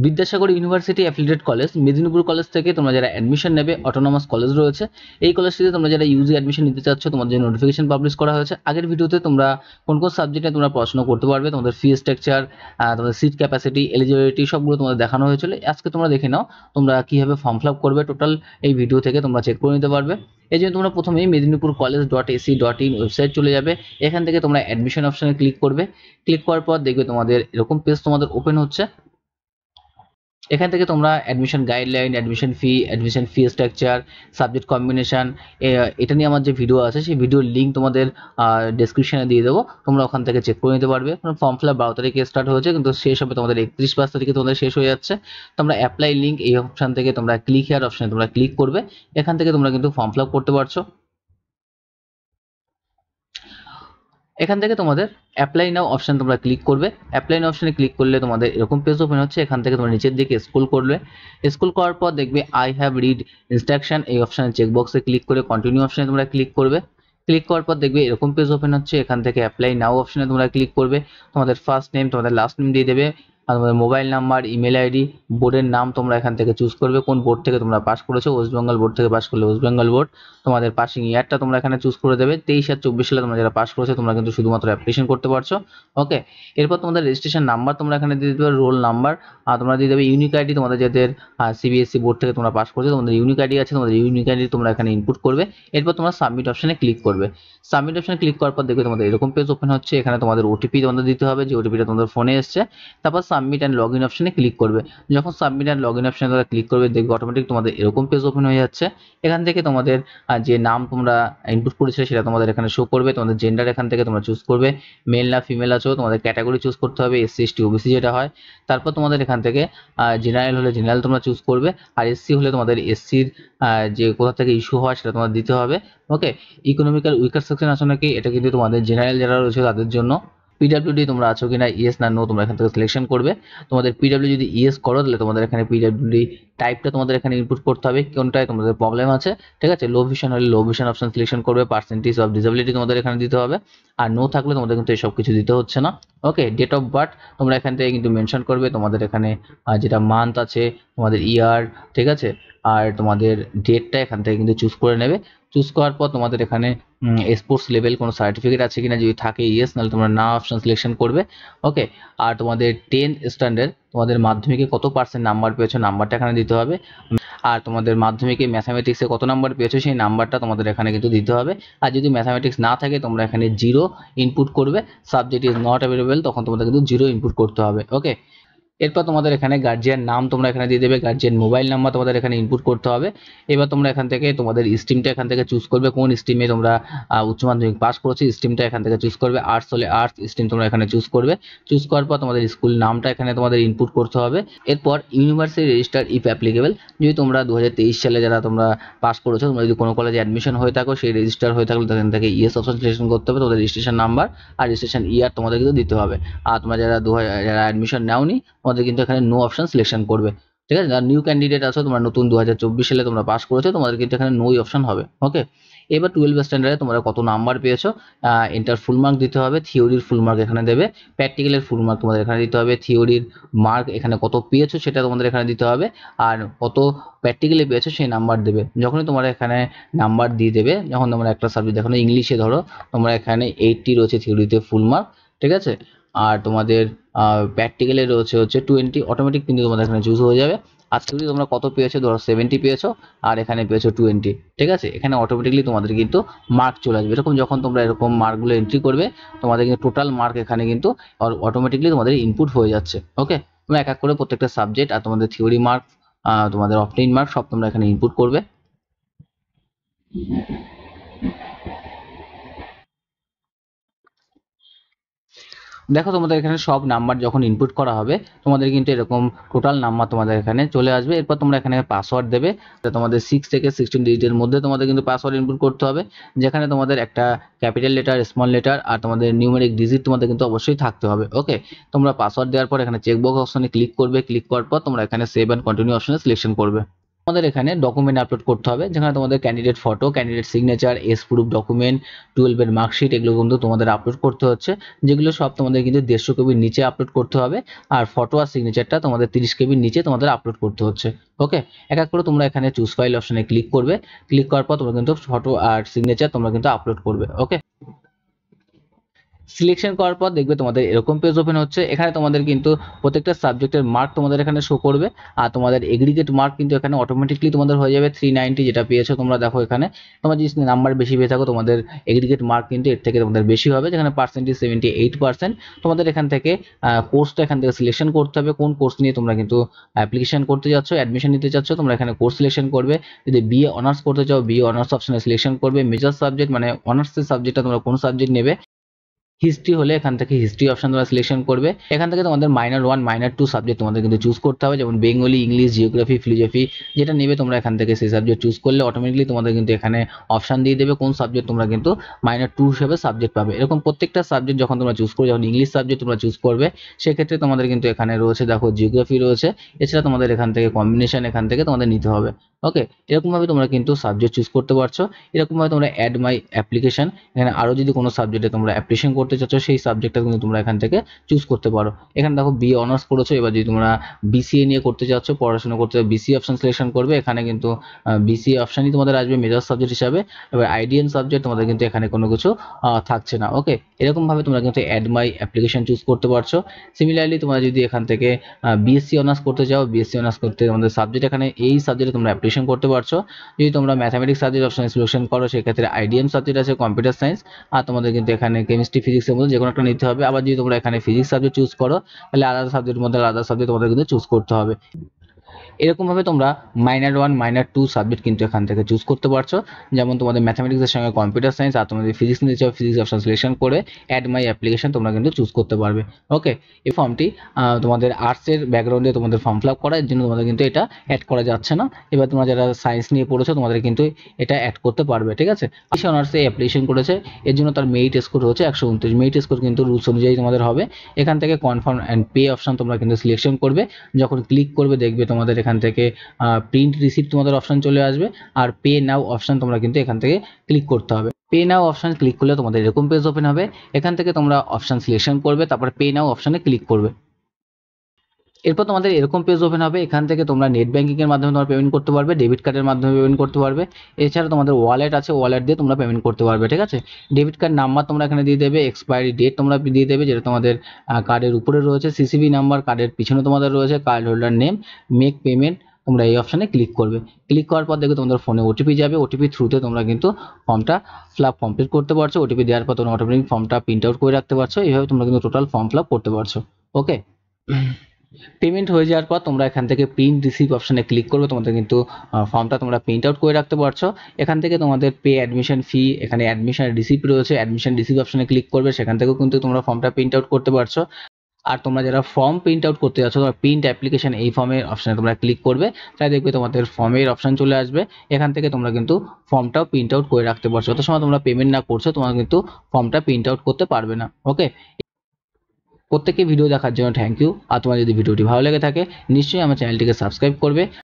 Vidyasagar university affiliated college Medinipur college থেকে তোমরা যারা অ্যাডমিশন নেবে, অটোনমাস কলেজ রয়েছে এই কলেজটিতে তোমরা যারা ইউজি অ্যাডমিশন নিতে চাচ্ছ, তোমাদের জন্য নোটিফিকেশন পাবলিশ করা হয়েছে। আগের ভিডিওতে তোমরা কোন কোন সাবজেক্টে তোমরা পড়াশোনা করতে পারবে, তোমাদের ফি স্ট্রাকচার, তোমাদের সিট ক্যাপাসিটি, এলিজিবিলিটি সবগুলো তোমাদের দেখানো হয়েছিল। আজকে তোমরা দেখে নাও তোমরা কীভাবে ফর্ম ফিল আপ করবে, টোটাল এই ভিডিও থেকে তোমরা চেক করে নিতে পারবে। এই জন্য তোমরা প্রথমেই মেদিনীপুর কলেজ .ac.in ওয়েবসাইট চলে যাবে। এখান থেকে তোমরা অ্যাডমিশন অপশানে ক্লিক করবে। ক্লিক করার পর দেখবে তোমাদের এরকম পেজ তোমাদের ওপেন হচ্ছে। এখান থেকে তোমরা admission guideline, admission fee structure, subject combination, এটা নিয়ে আমার যে ভিডিও আছে সেই ভিডিওর লিঙ্ক তোমাদের ডেসক্রিপশনে দিয়ে দেবো, তোমরা ওখান থেকে চেক করে নিতে পারবে। ফর্ম ফিল আপ 12 তারিখে স্টার্ট হয়েছে, কিন্তু শেষ হবে তোমাদের 31 তারিখে তোমাদের শেষ হয়ে যাচ্ছে। তোমরা অ্যাপ্লাই লিঙ্ক এই অপশান থেকে তোমরা ক্লিক হেয়ার অপশানে তোমরা ক্লিক করবে। এখান থেকে তোমরা কিন্তু ফর্ম ফিল আপ করতে পারছো। এখান থেকে তোমাদের অ্যাপ্লাই নাও অপশান তোমরা ক্লিক করবে। অ্যাপ্লাই নাও অপশানে ক্লিক করলে তোমাদের এরকম পেজ ওপেন হচ্ছে। এখান থেকে তোমরা নিচের দিকে স্ক্রল করবে। স্ক্রল করার পর দেখবে আই হ্যাভ রিড ইনস্ট্রাকশন, এই অপশানে চেকবক্সে ক্লিক করে কন্টিনিউ অপশানে তোমরা ক্লিক করবে। ক্লিক করার পর দেখবে এরকম পেজ ওপেন হচ্ছে। এখান থেকে অ্যাপ্লাই নাও অপশানে তোমরা ক্লিক করবে। তোমাদের ফার্স্ট নেম, তোমাদের লাস্ট নেম দিয়ে দেবে, আর তোমাদের মোবাইল নাম্বার, ইমেল আইডি, বোর্ডের নাম তোমরা এখান থেকে চুজ করবে, কোন বোর্ড থেকে তোমরা পাস করেছো। ওয়েস্ট বেঙ্গল বোর্ড থেকে পাস করলে ওয়েস্ট বেঙ্গল বোর্ড। তোমাদের পাসিং ইয়ারটা তোমরা এখানে চুজ করে দেবে। 23 আর 24 সালে তোমরা যারা পাস করেছো তোমরা কিন্তু শুধুমাত্র অ্যাপ্লিকেশন করতে পারছো। ওকে, এরপর তোমাদের রেজিস্ট্রেশন নাম্বার তোমরা এখানে দিয়ে দেবে, রোল নাম্বার, আর তোমরা দিয়ে দেবে ইউনিক আইডি। তোমাদের যাদের সিবিএসসি বোর্ড থেকে তোমরা পাস করেছো তোমাদের ইউনিক আইডি আছে, তোমাদের ইউনিক আইডি তোমরা এখানে ইনপুট করবে। এরপর তোমরা সাবমিট অপশানে ক্লিক করবে। সাবমিট অপশানে ক্লিক করার পর দেখবে তোমাদের এরকম পেজ ওপেন হচ্ছে। এখানে তোমাদের ওটিপি তোমাদের দিতে হবে, যে ওটিপিটা তোমাদের ফোনে এসছে। তারপর সাবমিট অ্যান্ড লগ ইন অপশানে ক্লিক করবে। যখন সাবমিট অ্যান্ড লগ ইন অপশানে তোমরা ক্লিক করবে দেখবে অটোমেটিক তোমাদের এরকম পেজ ওপেন হয়ে যাচ্ছে। এখান থেকে তোমাদের যে নাম তোমরা ইনপুট করেছিলে সেটা তোমাদের এখানে শো করবে। তোমাদের জেন্ডার এখান থেকে তোমরা চুজ করবে, মেল না ফিমেল আছো। তোমাদের ক্যাটাগরি চুজ করতে হবে, এসসি এসটি ওবিসি যেটা হয়। তারপর তোমাদের এখান থেকে জেনারেল হলে জেনারেল তোমরা চুজ করবে, আর এসসি হলে তোমাদের এসসির যে কোথা থেকে ইস্যু হয় সেটা তোমার দিতে হবে। ওকে, ইকোনমিক্যাল উইকার সেকশন আছো নাকি, এটা কিন্তু তোমাদের জেনারেল যারা রয়েছে তাদের জন্য। পিডাব্লিউডি তোমরা আছো কিনা, ইয়েস না নো তোমরা এখান থেকে সিলেকশন করবে। তোমাদের পিডাব্লিউ যদি ইয়েস করো তাহলে তোমাদের এখানে পিডাব্লিউডি টাইপটা তোমাদের এখানে ইনপুট করতে হবে, কোনটায় তোমাদের প্রবলেম আছে। ঠিক আছে, লো ভিশন হলে লো ভিশন অপশন সিলেকশন করবে। পার্সেন্টেজ অফ ডিসেবিলিটি তোমাদের এখানে দিতে হবে, আর নো থাকলে তোমাদের কিন্তু এসব কিছু দিতে হচ্ছে না। ওকে, ডেট অফ বার্থ তোমরা এখান থেকে কিন্তু মেনশন করবে। তোমাদের এখানে যেটা মান্থ আছে, তোমাদের ইয়ার, ঠিক আছে, আর তোমাদের ডেটটা এখান থেকে কিন্তু চুজ করে নেবে। চুজ করার পর তোমাদের এখানে স্পোর্টস লেভেল কোনো সার্টিফিকেট আছে কিনা, যদি থাকে ইয়েস, নাহলে তোমরা না অপশন সিলেকশন করবে। ওকে, আর তোমাদের 10th স্ট্যান্ডার্ড তোমাদের মাধ্যমিকে কত পার্সেন্ট নাম্বার পেয়েছো নাম্বারটা এখানে দিতে হবে। আর তোমাদের মাধ্যমিকে ম্যাথামেটিক্সে কত নাম্বার পেয়েছো সেই নাম্বারটা তোমাদের এখানে কিন্তু দিতে হবে। আর যদি ম্যাথামেটিক্স না থাকে তোমরা এখানে 0 ইনপুট করবে। সাবজেক্ট ইজ নট অ্যাভেলেবেল, তখন তোমাদের কিন্তু 0 ইনপুট করতে হবে। ওকে, এরপর তোমাদের এখানে গার্জিয়ান নাম তোমরা এখানে দিয়ে দেবে, গার্জিয়ান মোবাইল নাম্বার তোমাদের এখানে ইনপুট করতে হবে। এবার তোমরা এখান থেকে তোমাদের স্ট্রিমটা এখান থেকে চুজ করবে, কোন স্ট্রিমে তোমরা উচ্চ মাধ্যমিক পাস করেছো স্ট্রিমটা এখান থেকে চুজ করবে। আর্টস হলে আর্টস স্ট্রিম তোমরা এখানে চুজ করবে। চুজ করার পর তোমাদের স্কুল নামটা এখানে তোমাদের ইনপুট করতে হবে। এরপর ইউনিভার্সিটি রেজিস্টার ইফ অ্যাপ্লিকেবল, যদি তোমরা 2023 সালে যারা তোমরা পাস করেছো, তোমরা যদি কোনো কলেজে অ্যাডমিশন হয়ে থাকো সেই রেজিস্টার হয়ে থাকলে এখান থেকে ইয়েস অপশন সিলেকশন করতে হবে। তোমাদের রেজিস্ট্রেশন নাম্বার আর রেজিস্ট্রেশন ইয়ার তোমাদের কিন্তু দিতে হবে। আর তোমরা যারা যারা অ্যাডমিশন নাওনি তোমাদের কিন্তু এখানে নো অপশন সিলেকশন করবে। ঠিক আছে, যারা নিউ ক্যান্ডিডেট আছো, তোমরা নতুন 2024 সালে তোমরা পাস করেছো, তোমাদের কিন্তু এখানে নোই অপশন হবে। ওকে, এবার 12 স্ট্যান্ডার্ডে তোমরা কত নাম্বার পেয়েছো এন্টার ফুল মার্ক দিতে হবে। থিওরির ফুল মার্ক এখানে দেবে, প্র্যাকটিক্যালের ফুল মার্ক তোমাদের এখানে দিতে হবে। থিওরির মার্ক এখানে কত পেয়েছো সেটা তোমাদের এখানে দিতে হবে, আর কত প্র্যাকটিক্যালি পেয়েছো সেই নাম্বার দেবে। যখনই তোমরা এখানে নাম্বার দিয়ে দেবে, যখন তোমরা একটা সাবজেক্ট দেখো ইংলিশে ধরো তোমরা এখানে 80 রয়েছে থিওরিতে ফুল মার্ক, ঠিক আছে, আর তোমাদের প্র্যাকটিক্যালে রয়েছে হচ্ছে 20, অটোমেটিক কিন্তু তোমাদের এখানে চুজ হয়ে যাবে। আর থিওরি তোমরা কত পেয়েছো, ধরো 70 পেয়েছো আর এখানে পেয়েছো 20, ঠিক আছে, এখানে অটোমেটিকলি তোমাদের কিন্তু মার্ক চলে আসবে। এরকম যখন তোমরা এরকম মার্কগুলো এন্ট্রি করবে তোমাদের কিন্তু টোটাল মার্ক এখানে কিন্তু অটোমেটিকলি তোমাদের ইনপুট হয়ে যাচ্ছে। ওকে, তোমরা এক এক করে প্রত্যেকটা সাবজেক্ট আর তোমাদের থিওরি মার্ক, তোমাদের অফলাইন মার্ক সব তোমরা এখানে ইনপুট করবে। দেখো তোমাদের এখানে সব নাম্বার যখন ইনপুট করা হবে তোমাদের কিন্তু এরকম টোটাল নাম্বার তোমাদের এখানে চলে আসবে। এরপর তোমরা এখানে পাসওয়ার্ড দেবে, তোমাদের 6 থেকে 16 ডিজিটের মধ্যে তোমাদের কিন্তু পাসওয়ার্ড ইনপুট করতে হবে, যেখানে তোমাদের একটা ক্যাপিটাল লেটার, স্মল লেটার আর তোমাদের নিউমেরিক ডিজিট তোমাদের কিন্তু অবশ্যই থাকতে হবে। ওকে, তোমরা পাসওয়ার্ড দেওয়ার পর এখানে চেকবক্স অপশনে ক্লিক করবে। ক্লিক করার পর তোমরা এখানে সেভ অ্যান্ড কন্টিনিউ অপশনে সিলেকশন করবে। তোমাদের এখানে ডকুমেন্ট আপলোড করতে হবে, যেখানে তোমাদের candidate photo, candidate signature, S proof document, 12 এর মার্কশিট, এগুলো কিন্তু তোমাদের আপলোড করতে হচ্ছে, যেগুলো সব তোমাদের কিন্তু 150 কেবির নিচে আপলোড করতে হবে। আর ফটো আর সিগনেচারটা তোমাদের 30 কেবির নিচে তোমাদের আপলোড করতে হচ্ছে। ওকে, এক এক করে তোমরা এখানে চুজ ফাইল অপশনে ক্লিক করবে। ক্লিক করার পর তোমরা কিন্তু ফটো আর সিগনেচার তোমরা কিন্তু আপলোড করবে। ওকে, সিলেকশন করার পর দেখবে তোমাদের এরকম পেজ ওপেন হচ্ছে। এখানে তোমাদের কিন্তু প্রত্যেকটা সাবজেক্টের মার্ক তোমাদের এখানে শো করবে, আর তোমাদের এগ্রিগেট মার্ক কিন্তু এখানে অটোমেটিকলি তোমাদের হয়ে যাবে 390, যেটা পেয়েছো তোমরা। দেখো এখানে তোমরা যদি নাম্বার বেশি পেয়ে থাকো, তোমাদের এগ্রিগেট মার্ক কিন্তু এর থেকে তোমাদের বেশি হবে, যেখানে পার্সেন্টেজ 78%। তোমাদের এখান থেকে কোর্সটা এখান থেকে সিলেকশন করতে হবে, কোন কোর্স নিয়ে তোমরা কিন্তু অ্যাপ্লিকেশন করতে যাচ্ছ, অ্যাডমিশন নিতে চাচ্ছ। তোমরা এখানে কোর্স সিলেকশন করবে। যদি বিএ অনার্স করতে চাও, বিএ অনার্স অপশনে সিলেকশন করবে। মেজর সাবজেক্ট মানে অনার্সের সাবজেক্টটা তোমরা কোন সাবজেক্ট নেবে। হিস্ট্রি হলে এখান থেকে হিস্ট্রি অপশন তোমরা সিলেকশন করবে। এখান থেকে তোমাদের -1 -2 সাবজেক্ট তোমাদের কিন্তু চুজ করতে হবে, যেমন বেঙ্গলি, ইংলিশ, জিওগ্রাফি, ফিলোজফি, যেটা নেবে তোমরা এখান থেকে সেই সাবজেক্ট চুজ করলে অটোমেটিকলি তোমাদের কিন্তু এখানে অপশন দিয়ে দেবে কোন সাবজেক্ট তোমরা কিন্তু -2 হিসেবে সাবজেক্ট পাবে। এরকম প্রত্যেকটা সাবজেক্ট যখন তোমরা চুজ করবে, যখন ইংলিশ সাবজেক্ট তোমরা চুজ করবে, সেক্ষেত্রে তোমাদের কিন্তু এখানে রয়েছে, দেখো জিওগ্রাফি রয়েছে। এছাড়া তোমাদের এখান থেকে কম্বিনেশন এখান থেকে তোমাদের নিতে হবে। ওকে, এরকমভাবে তোমরা কিন্তু সাবজেক্ট চুজ করতে পারছো। এরকমভাবে তোমরা অ্যাড মাই অ্যাপ্লিকেশন, এখানে আরও যদি কোনো সাবজেক্টে তোমরা অ্যাপ্লিকেশন করতে চাচ্ছ, সেই সাবজেক্টটা কিন্তু তোমরা এখান থেকে চুজ করতে পারো। এখানে দেখো বিএ অনার্স করেছো, এবার যদি তোমরা বিসিএ নিয়ে করতে চাচ্ছ, পড়াশোনা করতে, বিসিএ অপশন সিলেকশন করবে। এখানে কিন্তু বিসিএ অপশনই তোমাদের আসবে মেজর সাবজেক্ট হিসাবে। এবার আইডিএন সাবজেক্ট তোমাদের কিন্তু এখানে কোনো কিছু থাকছে না। ওকে, এরকমভাবে তোমরা কিন্তু অ্যাড মাই অ্যাপ্লিকেশন চুজ করতে পারছো। সিমিলারলি তোমরা যদি এখান থেকে বিএসসি অনার্স করতে চাও, বিএসসি অনার্স করতে তোমাদের সাবজেক্ট এখানে এই সাবজেক্টে তোমরা অ্যাপ্লিকেশন করতে পারছো। যদি তোমরা ম্যাথামেটিক্স সাবজেক্ট অপশন সিলেকশন করো, সেক্ষেত্রে আইডিএম সাবজেক্ট আছে, কম্পিউটার সায়েন্স, আর তোমাদের কিন্তু এখানে কেমিস্ট্রি, ফিজিক্সের মধ্যে যে কোনো একটা নিতে হবে। আবার যদি তোমরা এখানে ফিজিক্স সাবজেক্ট চুজ করো, তাহলে আলাদা সাবজেক্টের মধ্যে আলাদা সাবজেক্ট তোমাদের কিন্তু চুজ করতে হবে। এরকমভাবে তোমরা -1 -2 সাবজেক্ট কিন্তু এখান থেকে চুজ করতে পারছো, যেমন তোমাদের ম্যাথামেটিক্সের সঙ্গে কম্পিউটার সায়েন্স, আর তোমাদের ফিজিক্স নিতে চাও, ফিজিক্স অপশন সিলেকশন করে অ্যাড মাই অ্যাপ্লিকেশন তোমরা কিন্তু চুজ করতে পারবে। ওকে, এই ফর্মটি তোমাদের আর্টসের ব্যাকগ্রাউন্ডে তোমাদের ফর্ম ফিল আপ করার জন্য তোমাদের কিন্তু এটা অ্যাড করা যাচ্ছে না। এবার তোমরা যারা সায়েন্স নিয়ে পড়েছো, তোমাদের কিন্তু এটা অ্যাড করতে পারবে। ঠিক আছে, সে অনার্সে অ্যাপ্লিকেশন করেছে, এর জন্য তার মেরিট স্কোর হচ্ছে 129। মেরিট স্কোর কিন্তু রুলস অনুযায়ী তোমাদের হবে। এখান থেকে কনফার্ম অ্যান্ড পে অপশন তোমরা কিন্তু সিলেকশন করবে। যখন ক্লিক করবে, দেখবে তোমাদের এখান থেকে প্রিন্ট রিসিপ্ট তোমাদের অপশন চলে আসবে, আর পে নাও অপশন তোমরা কিন্তু এখান থেকে ক্লিক করতে হবে। পে নাও অপশন ক্লিক করলে তোমাদের এরকম পেজ ওপেন হবে। এখান থেকে তোমরা অপশন সিলেকশন করবে, তারপর পে নাও অপশনে ক্লিক করবে। এরপর তোমাদের এরকম পেজ ওপেন হবে। এখান থেকে তোমরা নেট ব্যাঙ্কিং এর মাধ্যমে তোমরা পেমেন্ট করতে পারবে, ডেবিট কার্ডের মাধ্যমে পেমেন্ট করতে পারবে। এছাড়া তোমাদের ওয়ালেট আছে, ওয়ালেট দিয়ে তোমরা পেমেন্ট করতে পারবে। ঠিক আছে, ডেবিট কার্ড নাম্বার তোমরা এখানে দিয়ে দেবে, এক্সপায়ারি ডেট তোমরা দিয়ে দেবে, যেটা তোমাদের কার্ডের উপরে রয়েছে, সিসিভি নাম্বার কার্ডের পিছনে তোমাদের রয়েছে, card holder name, make payment, তোমরা এই অপশানে ক্লিক করবে। ক্লিক করার পর দেখবে তোমাদের ফোনে ওটিপি যাবে, ওটিপি থ্রুতে তোমরা কিন্তু ফর্মটা ফিল আপ কমপ্লিট করতে পারছো। ওটিপি দেওয়ার পর তোমরা অটোমেটিক ফর্মটা প্রিন্ট আউট করে রাখতে পারছো। এইভাবে তোমরা কিন্তু টোটাল ফর্ম ফিল আপ করতে পারছো। ওকে, পেমেন্ট হয়ে যাওয়ার পর তোমরা এখান থেকে প্রিন্ট রিসিভ অপশানে ক্লিক করবে। তোমাদের কিন্তু ফর্মটা তোমরা প্রিন্ট আউট করে রাখতে পারছো। এখান থেকে তোমাদের পে অ্যাডমিশন ফি, এখানে অ্যাডমিশন রিসিপ্ট রয়েছে, অ্যাডমিশন রিসিভ অপশানে ক্লিক করবে। সেখান থেকেও কিন্তু তোমরা ফর্মটা প্রিন্ট আউট করতে পারছো। আর তোমরা যারা ফর্ম প্রিন্ট আউট করতে যাচ্ছ, তোমরা প্রিন্ট অ্যাপ্লিকেশন এই ফর্মের অপশানে তোমরা ক্লিক করবে, তাই দেখবে তোমাদের ফর্মের অপশান চলে আসবে। এখান থেকে তোমরা কিন্তু ফর্মটাও প্রিন্ট আউট করে রাখতে পারছো। যত সময় তোমরা পেমেন্ট না করছো, তোমরা কিন্তু ফর্মটা প্রিন্ট আউট করতে পারবে না। ওকে, প্রত্যেককে ভিডিও দেখার জন্য থ্যাংক ইউ। আর তোমার যদি ভিডিওটি ভালো লেগে থাকে, নিশ্চয়ই আমার চ্যানেলটিকে সাবস্ক্রাইব করবে।